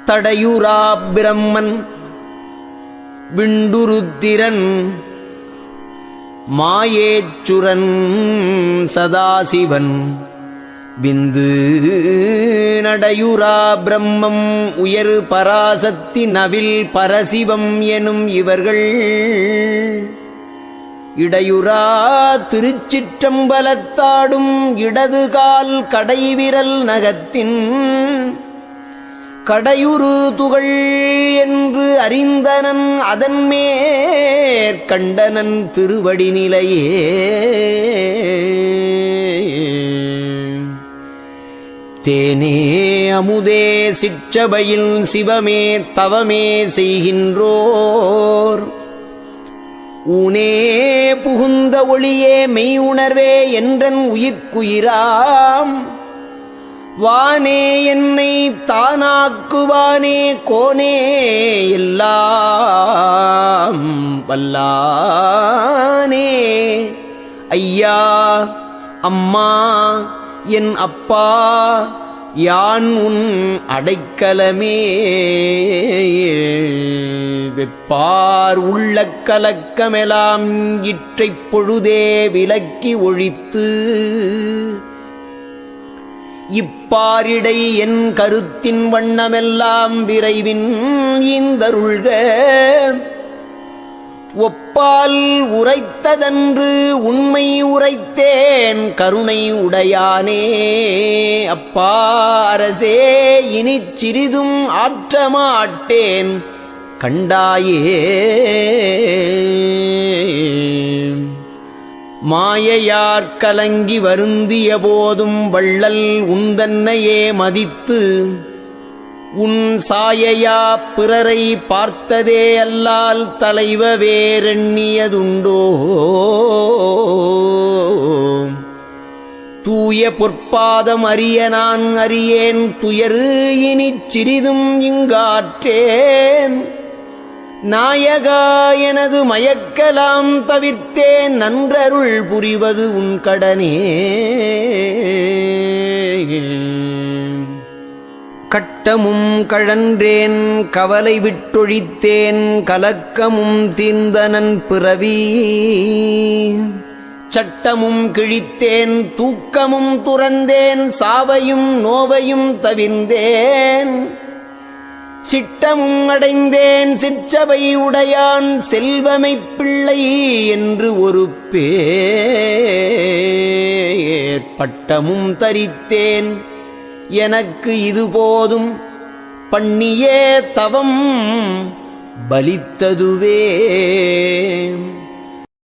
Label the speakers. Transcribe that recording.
Speaker 1: தடையுரா பிரம்மன் விண்டுருத்திரன் மாயேச்சுரன் சதாசிவன் விந்து நடையுரா பிரம்மம் உயர் பராசக்தி நவில் பரசிவம் எனும் இவர்கள் இடையுரா திருச்சிற்றம்பலத்தாடும் இடதுகால் கடைவிரல் நகத்தின் கடையுறு துகள் என்று அறிந்தனன் அதன் மேற்கண்டனன் திருவடி நிலையே. தேனே அமுதே சிற்றபையில் சிவமே தவமே செய்கின்றோர் ஊனே புகுந்த ஒளியே மெய் உணர்வே என்றன் உயிர்க்குயிராம் வானே என்னை தானாக்குவானே கோனே எல்லாம் வல்லானே ஐயா அம்மா என் அப்பா யான் உன் அடைக்கலமே. வெப்பார் உள்ள கலக்கமெலாம் இற்றைப் பொழுதே விலக்கி ஒழித்து இப்பாரிடை என் கருத்தின் வண்ணமெல்லாம் விரைவின் ஈந்தருள்க. ஒப்பால் உரைத்ததன்று உண்மை உரைத்தேன் கருணை உடையானே. அப்பா அரசே இனிச் சிறிதும் ஆற்றமாட்டேன் கண்டாயே. மாயையார் கலங்கி வருந்திய போதும் வள்ளல் உந்தன்னையே மதித்து உன் சாயையா பிறரை பார்த்ததே அல்லால் தலைவ வேறெண்ணியதுண்டோ. தூய பொற்பாதம் அறிய நான் அறியேன் துயரு இனிச் சிறிதும் இங்காற்றேன். நாயகா எனது மயக்கலாம் தவிர்த்தேன் நன்றருள் புரிவது உன் கடனே. கட்டமும் கழன்றேன் கவலை விட்டொழித்தேன் கலக்கமும் தீர்ந்தனன் பிறவி. சட்டமும் கிழித்தேன் தூக்கமும் துறந்தேன் சாவையும் நோவையும் தவிர்ந்தேன். சிட்டமும் அடைந்தேன் சிற்றவை உடையான் செல்வமைப் பிள்ளை என்று ஒரு பேர். பட்டமும் தரித்தேன் எனக்கு இது போதும் பண்ணியே தவம் பலித்ததுவே.